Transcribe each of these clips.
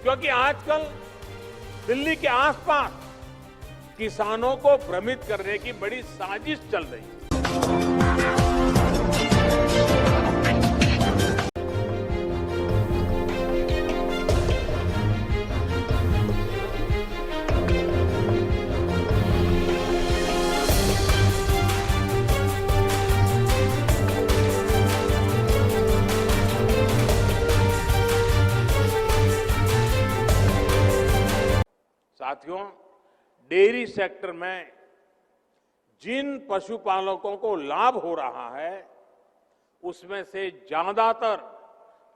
क्योंकि आजकल दिल्ली के आसपास किसानों को भ्रमित करने की बड़ी साजिश चल रही है। साथियों, डेयरी सेक्टर में जिन पशुपालकों को लाभ हो रहा है उसमें से ज्यादातर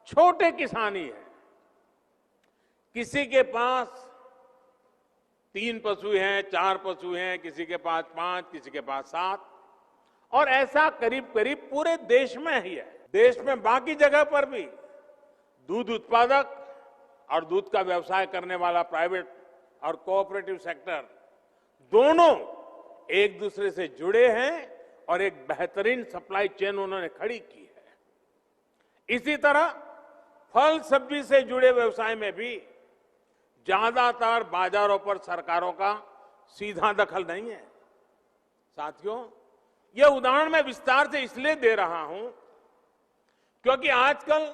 छोटे किसान ही है। किसी के पास 3 पशु हैं, 4 पशु हैं, किसी के पास 5, किसी के पास 7 और ऐसा करीब करीब पूरे देश में ही है। देश में बाकी जगह पर भी दूध उत्पादक और दूध का व्यवसाय करने वाला प्राइवेट और कोऑपरेटिव सेक्टर दोनों एक दूसरे से जुड़े हैं और एक बेहतरीन सप्लाई चेन उन्होंने खड़ी की है। इसी तरह फल सब्जी से जुड़े व्यवसाय में भी ज्यादातर बाजारों पर सरकारों का सीधा दखल नहीं है। साथियों, यह उदाहरण मैं विस्तार से इसलिए दे रहा हूं क्योंकि आजकल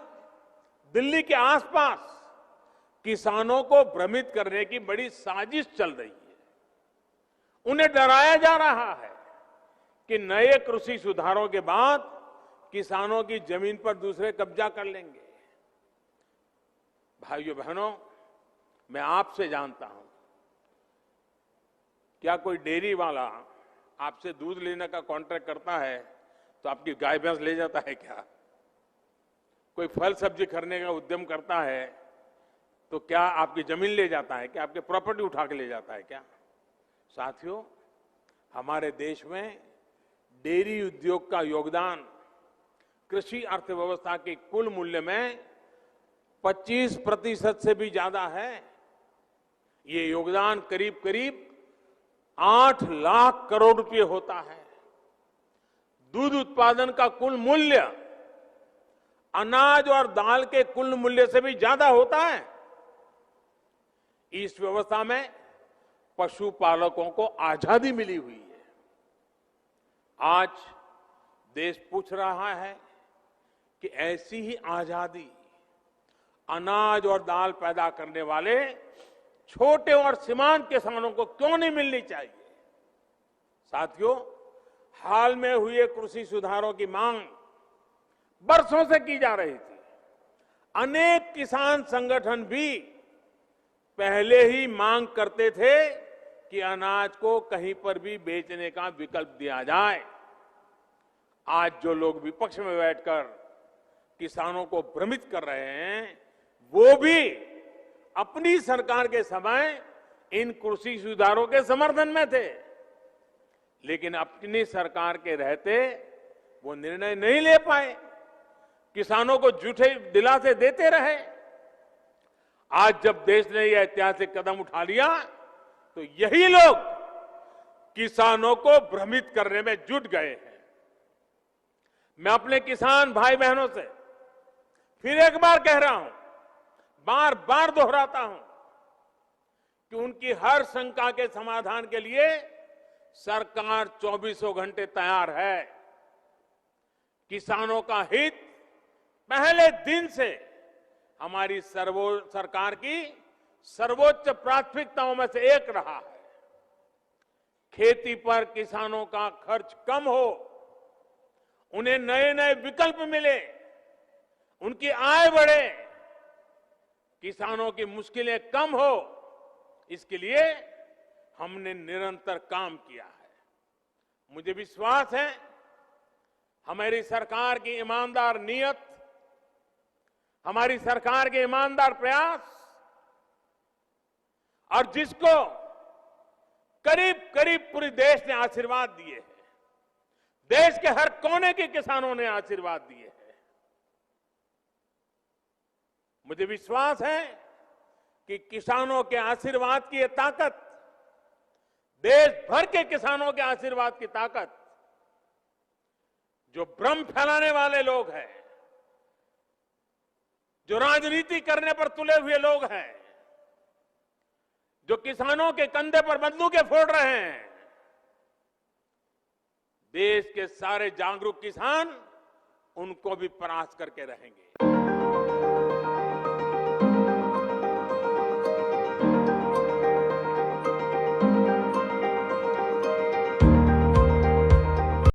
दिल्ली के आसपास किसानों को भ्रमित करने की बड़ी साजिश चल रही है। उन्हें डराया जा रहा है कि नए कृषि सुधारों के बाद किसानों की जमीन पर दूसरे कब्जा कर लेंगे। भाइयों बहनों, मैं आपसे जानता हूं, क्या कोई डेयरी वाला आपसे दूध लेने का कॉन्ट्रैक्ट करता है तो आपकी गाय भैंस ले जाता है क्या? कोई फल सब्जी खरीदने का उद्यम करता है तो क्या आपकी जमीन ले जाता है क्या? आपकी प्रॉपर्टी उठा के ले जाता है क्या? साथियों, हमारे देश में डेयरी उद्योग का योगदान कृषि अर्थव्यवस्था के कुल मूल्य में 25% से भी ज्यादा है। ये योगदान करीब करीब 8 लाख करोड़ रुपए होता है। दूध उत्पादन का कुल मूल्य अनाज और दाल के कुल मूल्य से भी ज्यादा होता है। इस व्यवस्था में पशुपालकों को आजादी मिली हुई है। आज देश पूछ रहा है कि ऐसी ही आजादी अनाज और दाल पैदा करने वाले छोटे और सीमांत किसानों को क्यों नहीं मिलनी चाहिए? साथियों, हाल में हुए कृषि सुधारों की मांग बरसों से की जा रही थी। अनेक किसान संगठन भी पहले ही मांग करते थे कि अनाज को कहीं पर भी बेचने का विकल्प दिया जाए। आज जो लोग विपक्ष में बैठकर किसानों को भ्रमित कर रहे हैं, वो भी अपनी सरकार के समय इन कृषि सुधारों के समर्थन में थे, लेकिन अपनी सरकार के रहते वो निर्णय नहीं ले पाए, किसानों को झूठे दिलासे देते रहे। आज जब देश ने यह ऐतिहासिक कदम उठा लिया तो यही लोग किसानों को भ्रमित करने में जुट गए हैं। मैं अपने किसान भाई बहनों से फिर एक बार कह रहा हूं, बार बार दोहराता हूं कि उनकी हर शंका के समाधान के लिए सरकार 24 घंटे तैयार है। किसानों का हित पहले दिन से हमारी सरकार की सर्वोच्च प्राथमिकताओं में से एक रहा है। खेती पर किसानों का खर्च कम हो, उन्हें नए नए विकल्प मिले, उनकी आय बढ़े, किसानों की मुश्किलें कम हो, इसके लिए हमने निरंतर काम किया है। मुझे विश्वास है हमारी सरकार की ईमानदार नीयत, हमारी सरकार के ईमानदार प्रयास और जिसको करीब करीब पूरे देश ने आशीर्वाद दिए हैं, देश के हर कोने के किसानों ने आशीर्वाद दिए हैं। मुझे विश्वास है कि किसानों के आशीर्वाद की ये ताकत, देश भर के किसानों के आशीर्वाद की ताकत, जो भ्रम फैलाने वाले लोग हैं, जो राजनीति करने पर तुले हुए लोग हैं, जो किसानों के कंधे पर बंदूकें फोड़ रहे हैं, देश के सारे जागरूक किसान उनको भी परास्त करके रहेंगे।